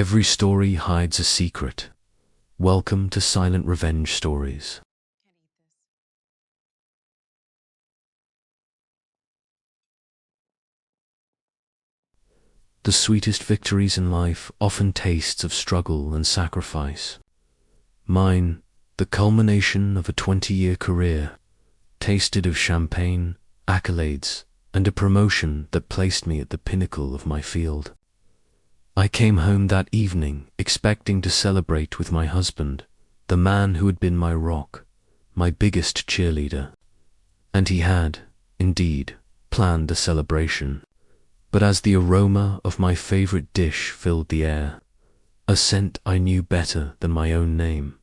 Every story hides a secret. Welcome to Silent Revenge Stories. The sweetest victories in life often tastes of struggle and sacrifice. Mine, the culmination of a 20-year career, tasted of champagne, accolades, and a promotion that placed me at the pinnacle of my field. I came home that evening expecting to celebrate with my husband, the man who had been my rock, my biggest cheerleader. And he had, indeed, planned a celebration. But as the aroma of my favorite dish filled the air, a scent I knew better than my own name,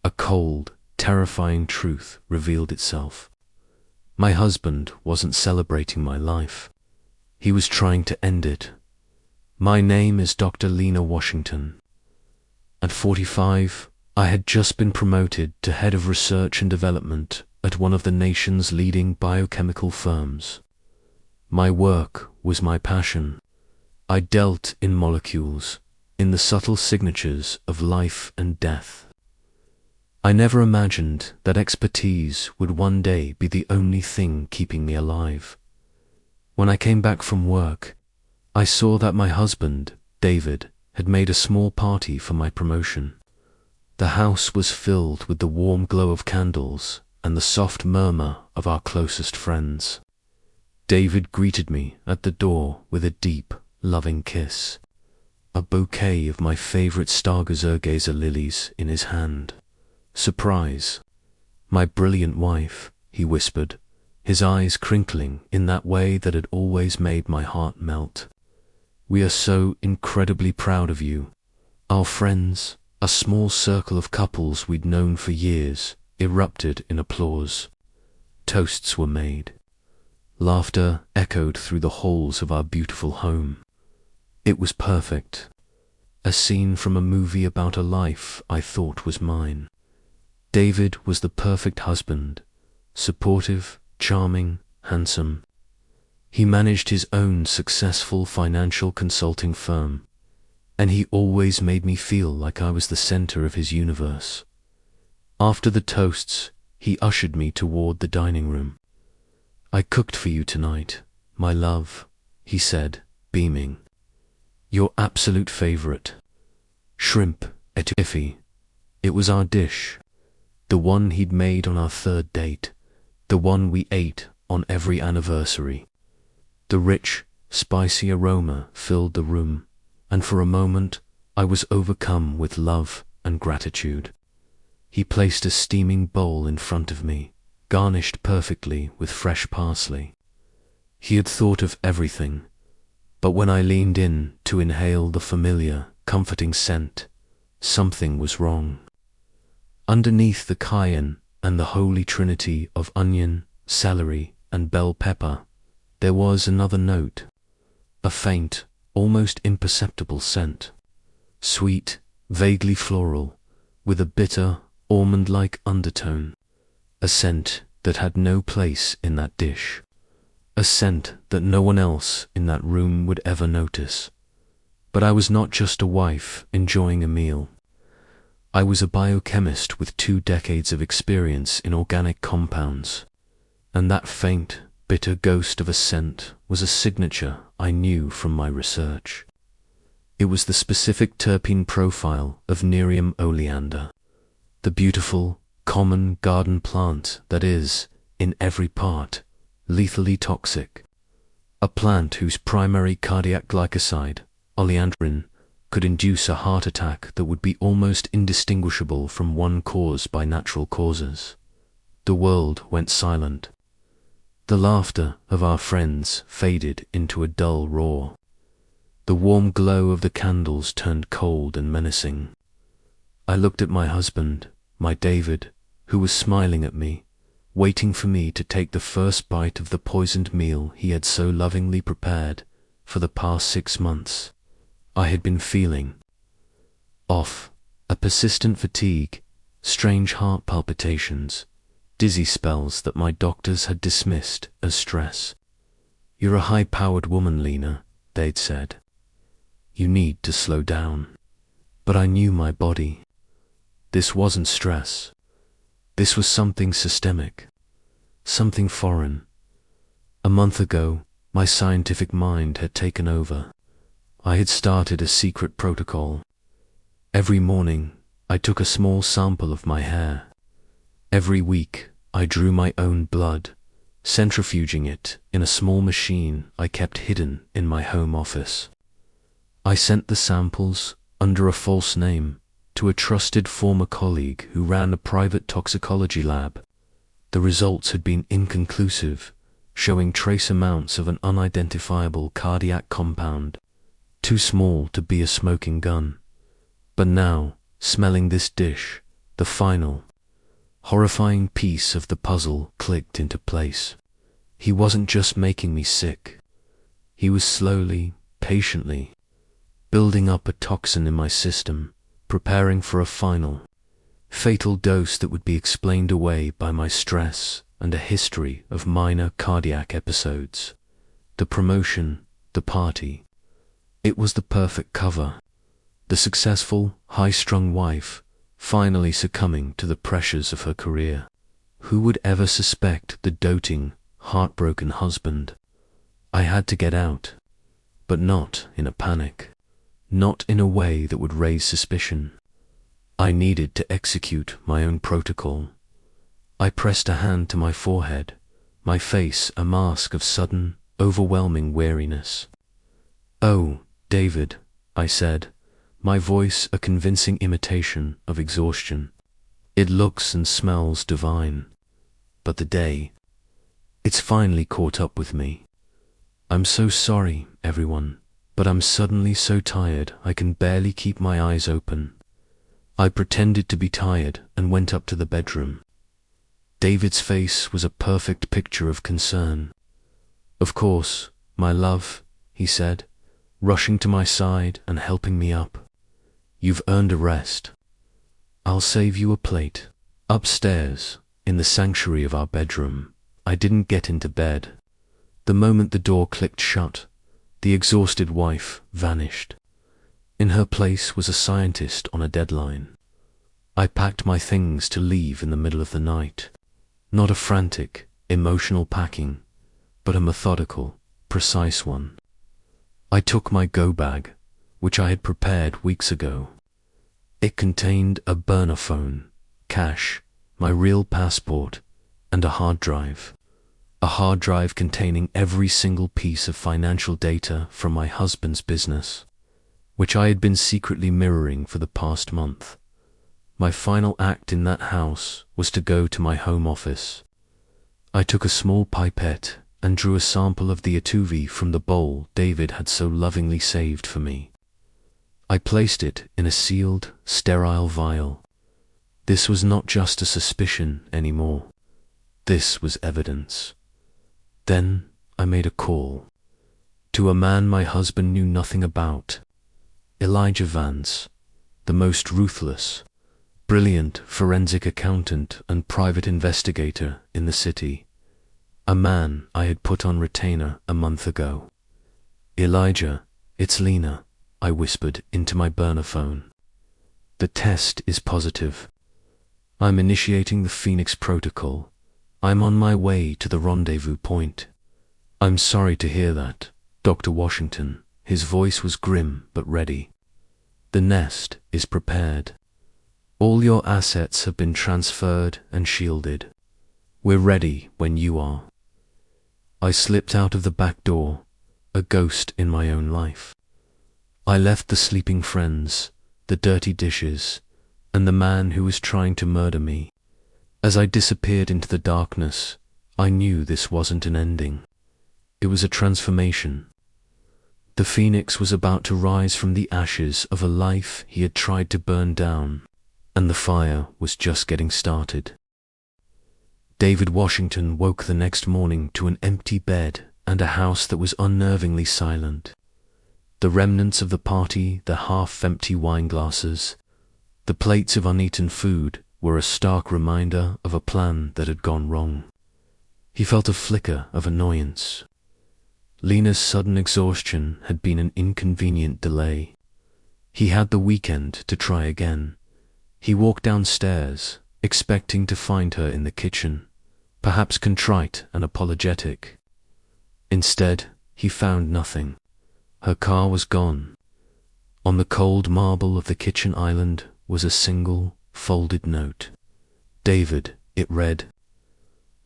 a cold, terrifying truth revealed itself. My husband wasn't celebrating my life. He was trying to end it. My name is Dr. Lena Washington. At 45, I had just been promoted to head of research and development at one of the nation's leading biochemical firms. My work was my passion. I dealt in molecules, in the subtle signatures of life and death. I never imagined that expertise would one day be the only thing keeping me alive. When I came back from work, I saw that my husband, David, had made a small party for my promotion. The house was filled with the warm glow of candles and the soft murmur of our closest friends. David greeted me at the door with a deep, loving kiss, a bouquet of my favorite Stargazer lilies in his hand. Surprise. My brilliant wife, he whispered, his eyes crinkling in that way that had always made my heart melt. We are so incredibly proud of you. Our friends, a small circle of couples we'd known for years, erupted in applause. Toasts were made. Laughter echoed through the halls of our beautiful home. It was perfect. A scene from a movie about a life I thought was mine. David was the perfect husband, supportive, charming, handsome. He managed his own successful financial consulting firm, and he always made me feel like I was the center of his universe. After the toasts, he ushered me toward the dining room. I cooked for you tonight, my love, he said, beaming. Your absolute favorite. Shrimp etouffee. It was our dish, the one he'd made on our third date, the one we ate on every anniversary. The rich, spicy aroma filled the room, and for a moment I was overcome with love and gratitude. He placed a steaming bowl in front of me, garnished perfectly with fresh parsley. He had thought of everything, but when I leaned in to inhale the familiar, comforting scent, something was wrong. Underneath the cayenne and the holy trinity of onion, celery, and bell pepper, there was another note, a faint, almost imperceptible scent, sweet, vaguely floral, with a bitter, almond-like undertone, a scent that had no place in that dish, a scent that no one else in that room would ever notice. But I was not just a wife enjoying a meal. I was a biochemist with 2 decades of experience in organic compounds, and that faint, bitter ghost of a scent was a signature I knew from my research. It was the specific terpene profile of Nerium oleander, the beautiful, common garden plant that is, in every part, lethally toxic. A plant whose primary cardiac glycoside, oleandrin, could induce a heart attack that would be almost indistinguishable from one caused by natural causes. The world went silent. The laughter of our friends faded into a dull roar. The warm glow of the candles turned cold and menacing. I looked at my husband, my David, who was smiling at me, waiting for me to take the first bite of the poisoned meal he had so lovingly prepared for the past 6 months. I had been feeling off, a persistent fatigue, strange heart palpitations, dizzy spells that my doctors had dismissed as stress. You're a high-powered woman, Lena, they'd said. You need to slow down. But I knew my body. This wasn't stress. This was something systemic, something foreign. A month ago, my scientific mind had taken over. I had started a secret protocol. Every morning, I took a small sample of my hair. Every week, I drew my own blood, centrifuging it in a small machine I kept hidden in my home office. I sent the samples, under a false name, to a trusted former colleague who ran a private toxicology lab. The results had been inconclusive, showing trace amounts of an unidentifiable cardiac compound, too small to be a smoking gun. But now, smelling this dish, the final, horrifying piece of the puzzle clicked into place. He wasn't just making me sick. He was slowly, patiently, building up a toxin in my system, preparing for a final, fatal dose that would be explained away by my stress and a history of minor cardiac episodes. The promotion, the party. It was the perfect cover. The successful, high-strung wife, finally succumbing to the pressures of her career. Who would ever suspect the doting, heartbroken husband? I had to get out, but not in a panic. Not in a way that would raise suspicion. I needed to execute my own protocol. I pressed a hand to my forehead, my face a mask of sudden, overwhelming weariness. "Oh, David," I said, my voice a convincing imitation of exhaustion. "It looks and smells divine. But the day, it's finally caught up with me. I'm so sorry, everyone. But I'm suddenly so tired I can barely keep my eyes open." I pretended to be tired and went up to the bedroom. David's face was a perfect picture of concern. "Of course, my love," he said, rushing to my side and helping me up. "You've earned a rest. I'll save you a plate." Upstairs, in the sanctuary of our bedroom, I didn't get into bed. The moment the door clicked shut, the exhausted wife vanished. In her place was a scientist on a deadline. I packed my things to leave in the middle of the night. Not a frantic, emotional packing, but a methodical, precise one. I took my go bag, which I had prepared weeks ago. It contained a burner phone, cash, my real passport, and a hard drive. A hard drive containing every single piece of financial data from my husband's business, which I had been secretly mirroring for the past month. My final act in that house was to go to my home office. I took a small pipette and drew a sample of the etuve from the bowl David had so lovingly saved for me. I placed it in a sealed, sterile vial. This was not just a suspicion anymore. This was evidence. Then I made a call to a man my husband knew nothing about. Elijah Vance, the most ruthless, brilliant forensic accountant and private investigator in the city. A man I had put on retainer a month ago. "Elijah, it's Lena," I whispered into my burner phone. "The test is positive. I'm initiating the Phoenix Protocol. I'm on my way to the rendezvous point." "I'm sorry to hear that, Dr. Washington." His voice was grim but ready. "The nest is prepared. All your assets have been transferred and shielded. We're ready when you are." I slipped out of the back door, a ghost in my own life. I left the sleeping friends, the dirty dishes, and the man who was trying to murder me. As I disappeared into the darkness, I knew this wasn't an ending. It was a transformation. The phoenix was about to rise from the ashes of a life he had tried to burn down, and the fire was just getting started. David Washington woke the next morning to an empty bed and a house that was unnervingly silent. The remnants of the party, the half-empty wine glasses, the plates of uneaten food were a stark reminder of a plan that had gone wrong. He felt a flicker of annoyance. Lena's sudden exhaustion had been an inconvenient delay. He had the weekend to try again. He walked downstairs, expecting to find her in the kitchen, perhaps contrite and apologetic. Instead, he found nothing. Her car was gone. On the cold marble of the kitchen island was a single, folded note. David, it read.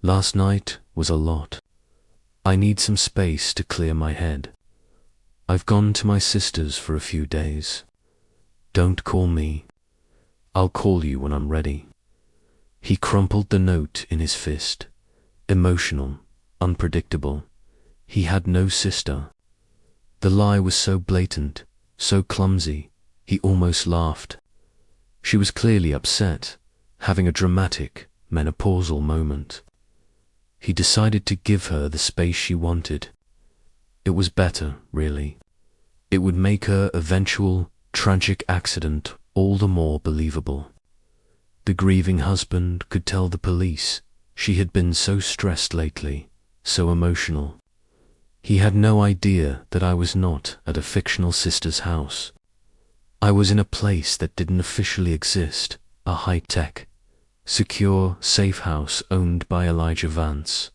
Last night was a lot. I need some space to clear my head. I've gone to my sister's for a few days. Don't call me. I'll call you when I'm ready. He crumpled the note in his fist. Emotional, unpredictable. He had no sister. The lie was so blatant, so clumsy, he almost laughed. She was clearly upset, having a dramatic, menopausal moment. He decided to give her the space she wanted. It was better, really. It would make her eventual, tragic accident all the more believable. The grieving husband could tell the police she had been so stressed lately, so emotional. He had no idea that I was not at a fictional sister's house. I was in a place that didn't officially exist, a high-tech, secure, safe house owned by Elijah Vance,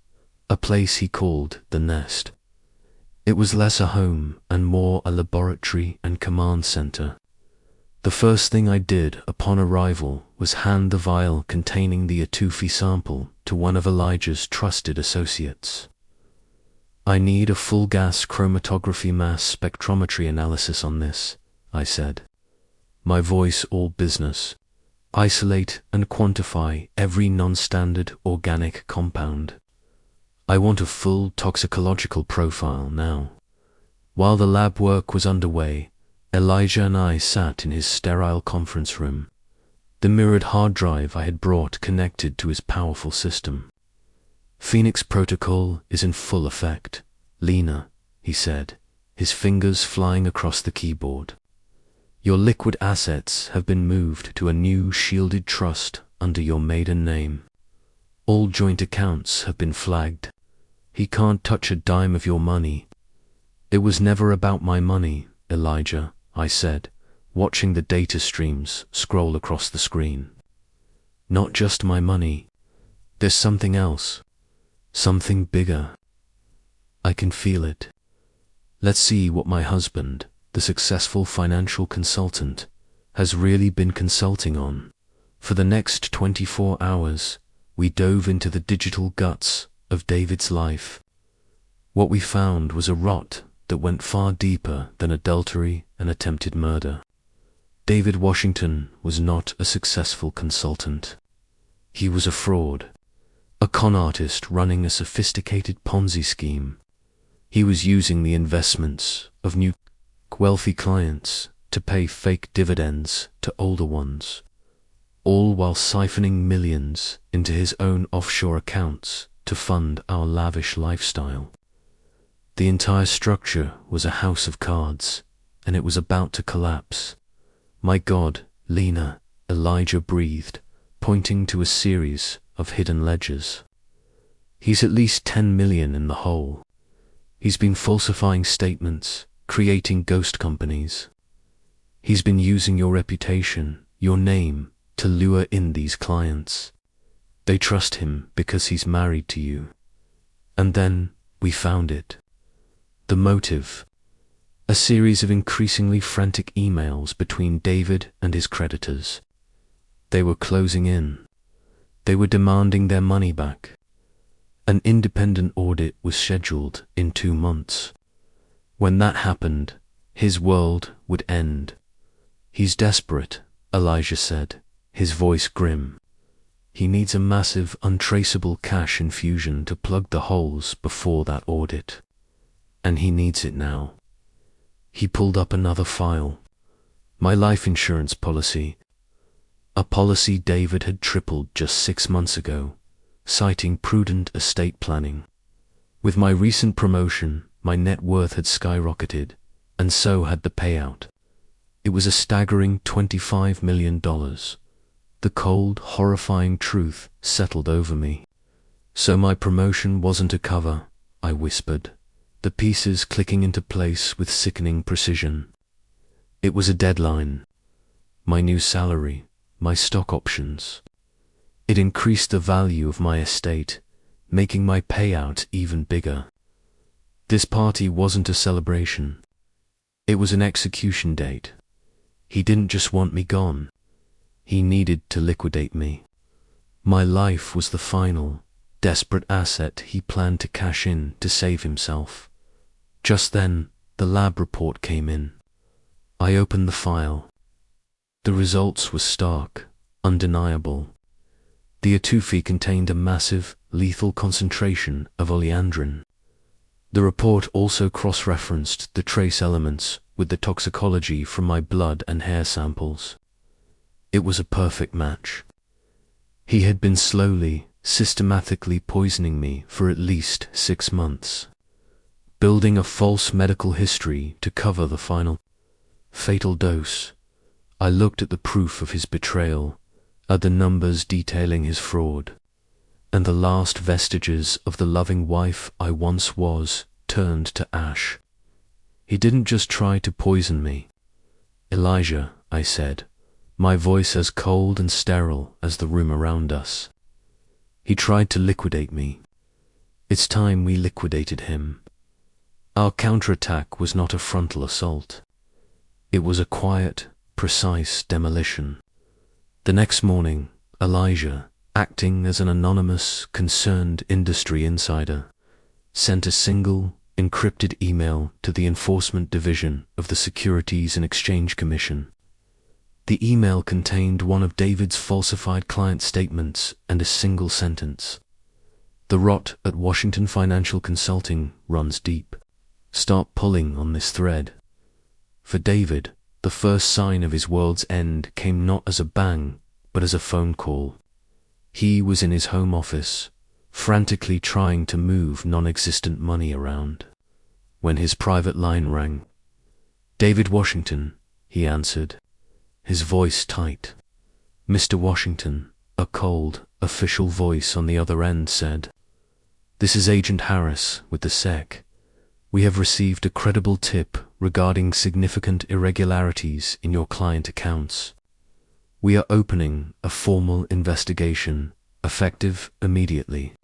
a place he called the Nest. It was less a home and more a laboratory and command center. The first thing I did upon arrival was hand the vial containing the Atufi sample to one of Elijah's trusted associates. I need a full gas chromatography mass spectrometry analysis on this, I said. My voice all business. Isolate and quantify every non-standard organic compound. I want a full toxicological profile now. While the lab work was underway, Elijah and I sat in his sterile conference room, the mirrored hard drive I had brought connected to his powerful system. Phoenix Protocol is in full effect, Lena, he said, his fingers flying across the keyboard. Your liquid assets have been moved to a new shielded trust under your maiden name. All joint accounts have been flagged. He can't touch a dime of your money. It was never about my money, Elijah, I said, watching the data streams scroll across the screen. Not just my money. There's something else. Something bigger. I can feel it. Let's see what my husband, the successful financial consultant, has really been consulting on. For the next 24 hours, we dove into the digital guts of David's life. What we found was a rot that went far deeper than adultery and attempted murder. David Washington was not a successful consultant. He was a fraud, a con artist running a sophisticated Ponzi scheme. He was using the investments of new wealthy clients to pay fake dividends to older ones, all while siphoning millions into his own offshore accounts to fund our lavish lifestyle. The entire structure was a house of cards, and it was about to collapse. My God, Lena, Elijah breathed, pointing to a series of hidden ledgers. He's at least 10 million in the hole. He's been falsifying statements, creating ghost companies. He's been using your reputation, your name, to lure in these clients. They trust him because he's married to you. And then we found it. The motive. A series of increasingly frantic emails between David and his creditors. They were closing in. They were demanding their money back. An independent audit was scheduled in 2 months. When that happened, his world would end. He's desperate, Elijah said, his voice grim. He needs a massive, untraceable cash infusion to plug the holes before that audit. And he needs it now. He pulled up another file. My life insurance policy. A policy David had tripled just 6 months ago, citing prudent estate planning. With my recent promotion, my net worth had skyrocketed, and so had the payout. It was a staggering $25 million. The cold, horrifying truth settled over me. So my promotion wasn't a cover, I whispered, the pieces clicking into place with sickening precision. It was a deadline, my new salary, my stock options. It increased the value of my estate, making my payout even bigger. This party wasn't a celebration. It was an execution date. He didn't just want me gone. He needed to liquidate me. My life was the final, desperate asset he planned to cash in to save himself. Just then, the lab report came in. I opened the file. The results were stark, undeniable. The etouffee contained a massive, lethal concentration of oleandrin. The report also cross-referenced the trace elements with the toxicology from my blood and hair samples. It was a perfect match. He had been slowly, systematically poisoning me for at least 6 months, building a false medical history to cover the final, fatal dose. I looked at the proof of his betrayal, at the numbers detailing his fraud, and the last vestiges of the loving wife I once was turned to ash. He didn't just try to poison me. "Elijah," I said, my voice as cold and sterile as the room around us. "He tried to liquidate me. It's time we liquidated him." Our counterattack was not a frontal assault. It was a quiet, precise demolition. The next morning, Elijah, acting as an anonymous, concerned industry insider, sent a single, encrypted email to the Enforcement Division of the Securities and Exchange Commission. The email contained one of David's falsified client statements and a single sentence. "The rot at Washington Financial Consulting runs deep. Start pulling on this thread." For David, the first sign of his world's end came not as a bang, but as a phone call. He was in his home office, frantically trying to move non-existent money around, when his private line rang. "David Washington," he answered, his voice tight. "Mr. Washington," a cold, official voice on the other end said. "This is Agent Harris with the SEC. We have received a credible tip regarding significant irregularities in your client accounts. We are opening a formal investigation, effective immediately.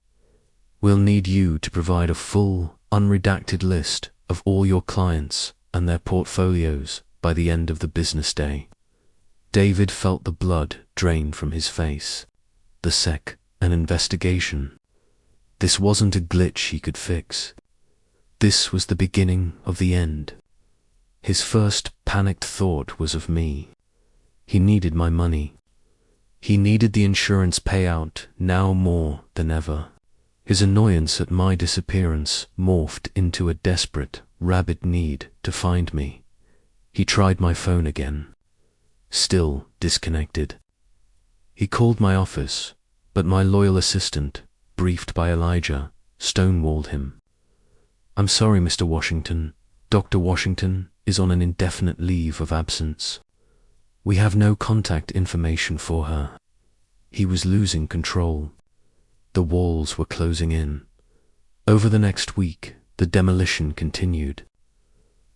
We'll need you to provide a full, unredacted list of all your clients and their portfolios by the end of the business day." David felt the blood drain from his face. The SEC, an investigation. This wasn't a glitch he could fix. This was the beginning of the end. His first panicked thought was of me. He needed my money. He needed the insurance payout now more than ever. His annoyance at my disappearance morphed into a desperate, rabid need to find me. He tried my phone again. Still disconnected. He called my office, but my loyal assistant, briefed by Elijah, stonewalled him. "I'm sorry, Mr. Washington. Dr. Washington is on an indefinite leave of absence. We have no contact information for her." He was losing control. The walls were closing in. Over the next week, the demolition continued.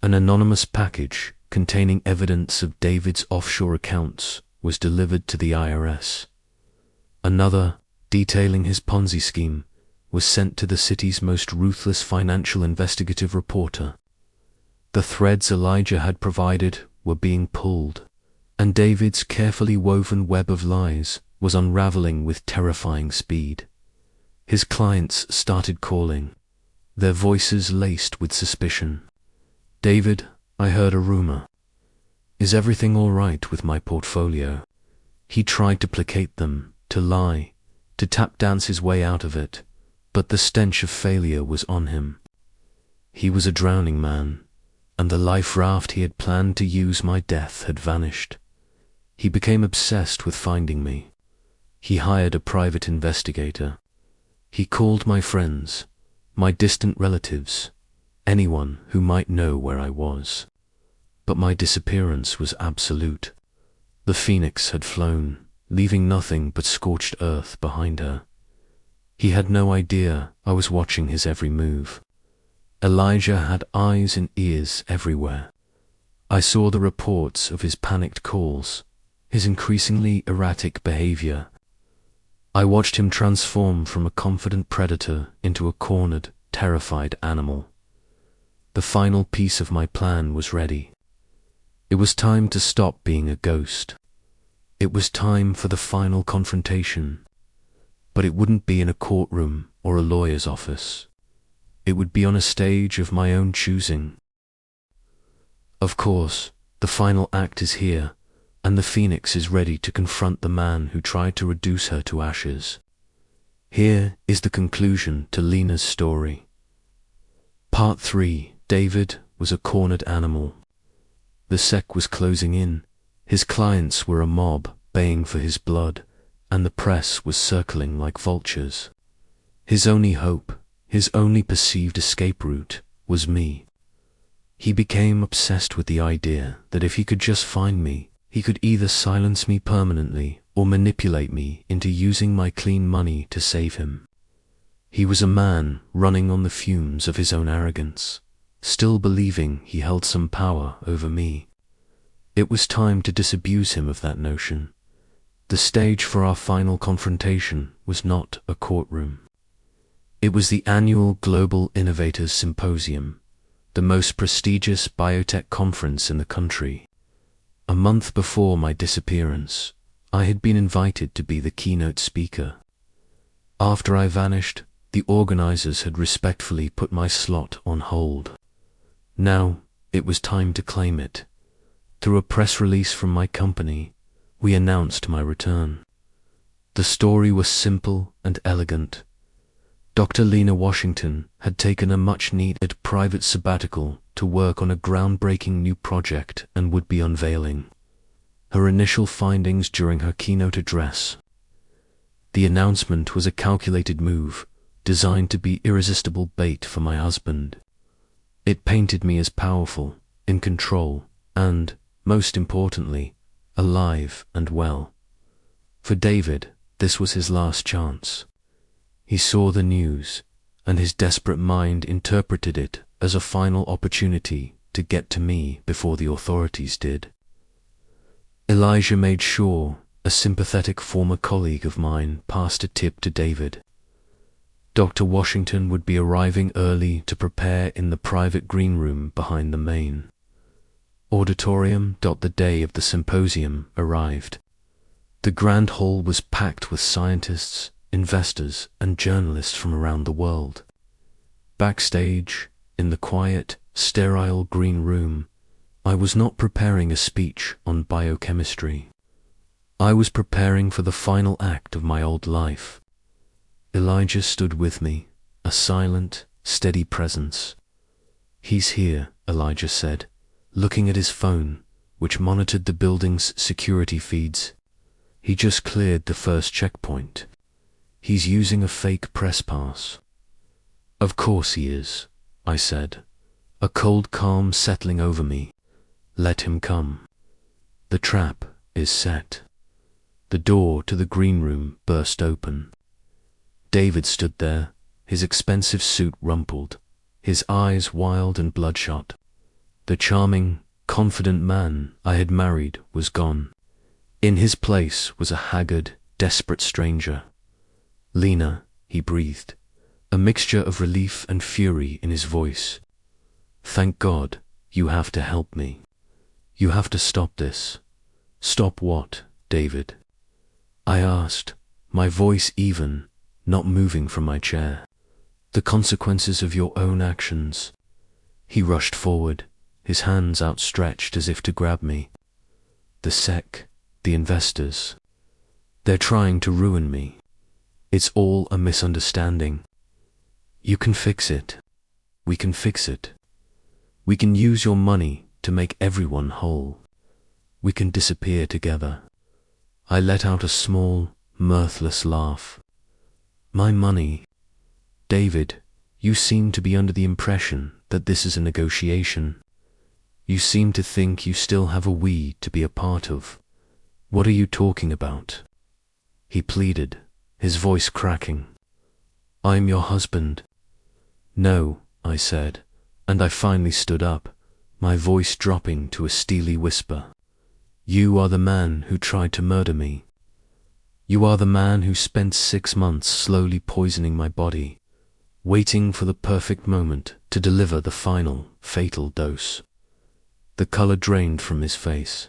An anonymous package containing evidence of David's offshore accounts was delivered to the IRS. Another, detailing his Ponzi scheme, was sent to the city's most ruthless financial investigative reporter. The threads Elijah had provided were being pulled, and David's carefully woven web of lies was unraveling with terrifying speed. His clients started calling, their voices laced with suspicion. "David, I heard a rumor. Is everything all right with my portfolio?" He tried to placate them, to lie, to tap dance his way out of it, but the stench of failure was on him. He was a drowning man, and the life raft he had planned to use my death had vanished. He became obsessed with finding me. He hired a private investigator. He called my friends, my distant relatives, anyone who might know where I was. But my disappearance was absolute. The phoenix had flown, leaving nothing but scorched earth behind her. He had no idea I was watching his every move. Elijah had eyes and ears everywhere. I saw the reports of his panicked calls, his increasingly erratic behavior. I watched him transform from a confident predator into a cornered, terrified animal. The final piece of my plan was ready. It was time to stop being a ghost. It was time for the final confrontation. But it wouldn't be in a courtroom or a lawyer's office. It would be on a stage of my own choosing. Of course, the final act is here, and the Phoenix is ready to confront the man who tried to reduce her to ashes. Here is the conclusion to Lena's story. Part 3. David was a cornered animal. The sec was closing in, his clients were a mob baying for his blood, and the press was circling like vultures. His only hope, his only perceived escape route, was me. He became obsessed with the idea that if he could just find me, he could either silence me permanently or manipulate me into using my clean money to save him. He was a man running on the fumes of his own arrogance, still believing he held some power over me. It was time to disabuse him of that notion. The stage for our final confrontation was not a courtroom. It was the annual Global Innovators Symposium, the most prestigious biotech conference in the country. A month before my disappearance, I had been invited to be the keynote speaker. After I vanished, the organizers had respectfully put my slot on hold. Now, it was time to claim it. Through a press release from my company, we announced my return. The story was simple and elegant. Dr. Lena Washington had taken a much-needed private sabbatical to work on a groundbreaking new project and would be unveiling her initial findings during her keynote address. The announcement was a calculated move, designed to be irresistible bait for my husband. It painted me as powerful, in control, and, most importantly, alive and well. For David, this was his last chance. He saw the news, and his desperate mind interpreted it as a final opportunity to get to me before the authorities did. Elijah made sure a sympathetic former colleague of mine passed a tip to David. Dr. Washington would be arriving early to prepare in the private green room behind the main auditorium. The day of the symposium arrived. The grand hall was packed with scientists, investors, and journalists from around the world. Backstage, in the quiet, sterile green room, I was not preparing a speech on biochemistry. I was preparing for the final act of my old life. Elijah stood with me, a silent, steady presence. "He's here," Elijah said, looking at his phone, which monitored the building's security feeds. "He just cleared the first checkpoint. He's using a fake press pass." "Of course he is," I said, a cold calm settling over me. "Let him come. The trap is set." The door to the green room burst open. David stood there, his expensive suit rumpled, his eyes wild and bloodshot. The charming, confident man I had married was gone. In his place was a haggard, desperate stranger. "Lena," he breathed, a mixture of relief and fury in his voice. "Thank God, you have to help me. You have to stop this." "Stop what, David?" I asked, my voice even, not moving from my chair. "The consequences of your own actions." He rushed forward, his hands outstretched as if to grab me. "The SEC, the investors, they're trying to ruin me. It's all a misunderstanding. You can fix it. We can fix it. We can use your money to make everyone whole. We can disappear together." I let out a small, mirthless laugh. "My money? David, you seem to be under the impression that this is a negotiation. You seem to think you still have a we to be a part of. What are you talking about?" He pleaded, his voice cracking. "I'm your husband." "No," I said, and I finally stood up, my voice dropping to a steely whisper. You are the man who tried to murder me. You are the man who spent 6 months slowly poisoning my body, waiting for the perfect moment to deliver the final, fatal dose. The color drained from his face.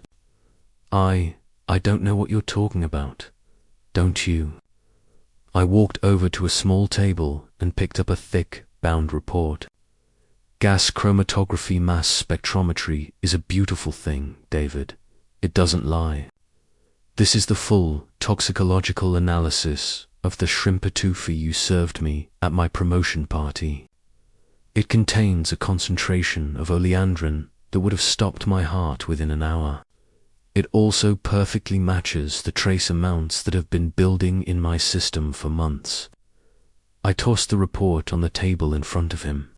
I don't know what you're talking about. Don't you? I walked over to a small table and picked up a thick, bound report. Gas chromatography mass spectrometry is a beautiful thing, David. It doesn't lie. This is the full toxicological analysis of the shrimp-etouffee you served me at my promotion party. It contains a concentration of oleandrin that would have stopped my heart within an hour. It also perfectly matches the trace amounts that have been building in my system for months. I tossed the report on the table in front of him.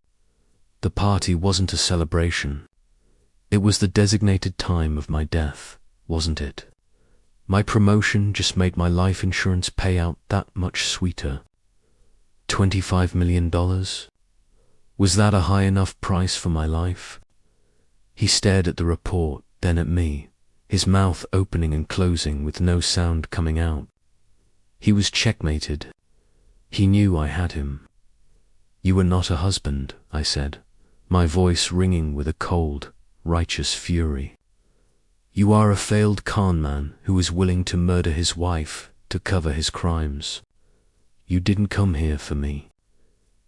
The party wasn't a celebration. It was the designated time of my death, wasn't it? My promotion just made my life insurance payout that much sweeter. $25 million? Was that a high enough price for my life? He stared at the report, then at me, his mouth opening and closing with no sound coming out. He was checkmated. He knew I had him. You were not a husband, I said, my voice ringing with a cold, righteous fury. You are a failed con man who was willing to murder his wife to cover his crimes. You didn't come here for me.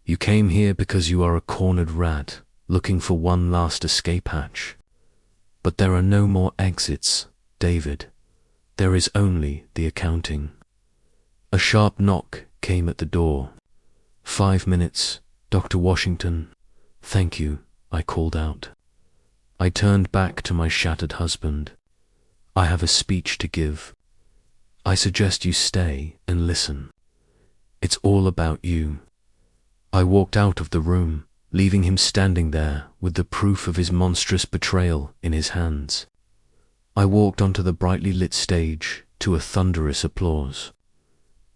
You came here because you are a cornered rat looking for one last escape hatch. But there are no more exits, David. There is only the accounting. A sharp knock came at the door. 5 minutes, Dr. Washington. Thank you, I called out. I turned back to my shattered husband. I have a speech to give. I suggest you stay and listen. It's all about you. I walked out of the room, leaving him standing there with the proof of his monstrous betrayal in his hands. I walked onto the brightly lit stage to a thunderous applause.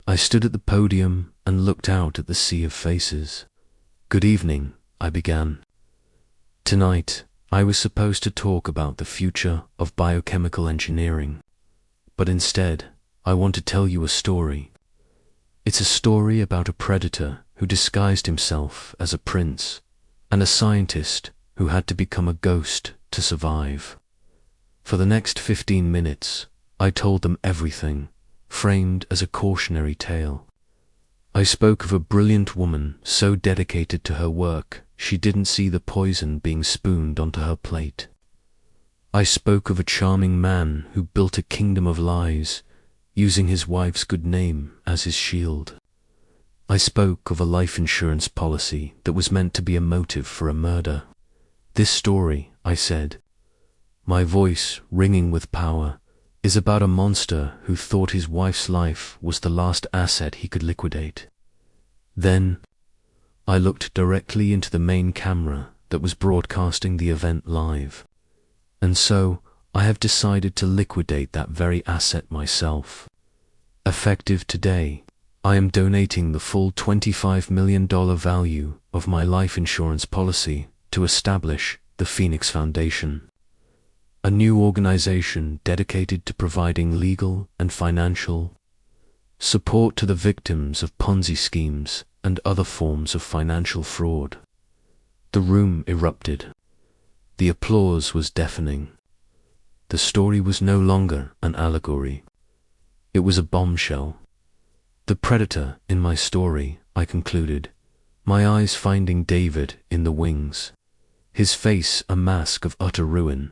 I stood at the podium and looked out at the sea of faces. Good evening, I began. Tonight, I was supposed to talk about the future of biochemical engineering, but instead, I want to tell you a story. It's a story about a predator who disguised himself as a prince, and a scientist who had to become a ghost to survive. For the next 15 minutes, I told them everything, framed as a cautionary tale. I spoke of a brilliant woman so dedicated to her work she didn't see the poison being spooned onto her plate. I spoke of a charming man who built a kingdom of lies, using his wife's good name as his shield. I spoke of a life insurance policy that was meant to be a motive for a murder. This story, I said, my voice ringing with power, is about a monster who thought his wife's life was the last asset he could liquidate. Then, I looked directly into the main camera that was broadcasting the event live. And so, I have decided to liquidate that very asset myself. Effective today, I am donating the full $25 million value of my life insurance policy to establish the Phoenix Foundation, a new organization dedicated to providing legal and financial support to the victims of Ponzi schemes and other forms of financial fraud. The room erupted. The applause was deafening. The story was no longer an allegory. It was a bombshell. The predator in my story, I concluded, my eyes finding David in the wings, his face a mask of utter ruin,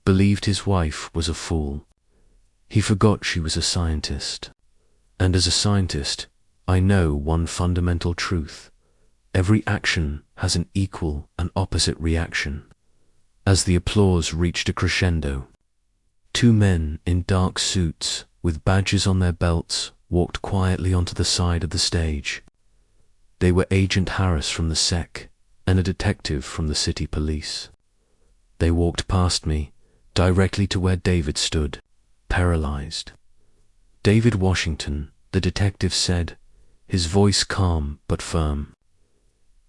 believed his wife was a fool. He forgot she was a scientist. And as a scientist, I know one fundamental truth. Every action has an equal and opposite reaction. As the applause reached a crescendo, 2 men in dark suits with badges on their belts walked quietly onto the side of the stage. They were Agent Harris from the SEC and a detective from the city police. They walked past me, directly to where David stood, paralyzed. David Washington, the detective said, his voice calm but firm.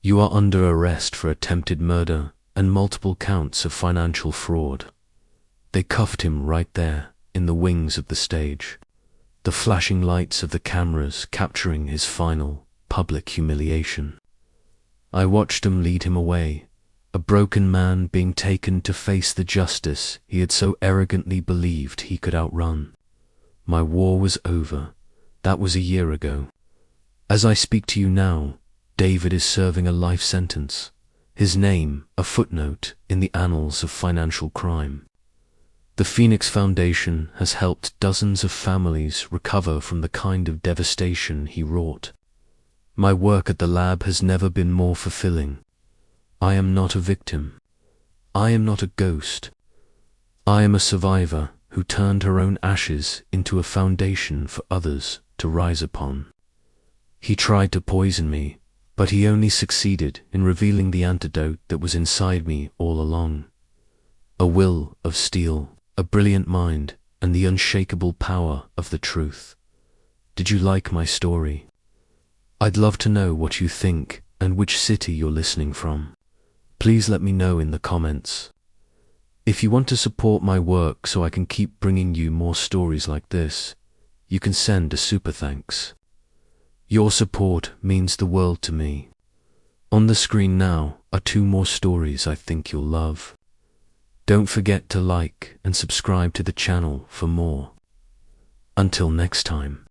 You are under arrest for attempted murder and multiple counts of financial fraud. They cuffed him right there in the wings of the stage, the flashing lights of the cameras capturing his final public humiliation. I watched them lead him away, a broken man being taken to face the justice he had so arrogantly believed he could outrun. My war was over. That was a year ago. As I speak to you now, David is serving a life sentence, his name a footnote in the annals of financial crime. The Phoenix Foundation has helped dozens of families recover from the kind of devastation he wrought. My work at the lab has never been more fulfilling. I am not a victim. I am not a ghost. I am a survivor who turned her own ashes into a foundation for others to rise upon. He tried to poison me, but he only succeeded in revealing the antidote that was inside me all along. A will of steel, a brilliant mind, and the unshakable power of the truth. Did you like my story? I'd love to know what you think and which city you're listening from. Please let me know in the comments. If you want to support my work so I can keep bringing you more stories like this, you can send a super thanks. Your support means the world to me. On the screen now are 2 more stories I think you'll love. Don't forget to like and subscribe to the channel for more. Until next time.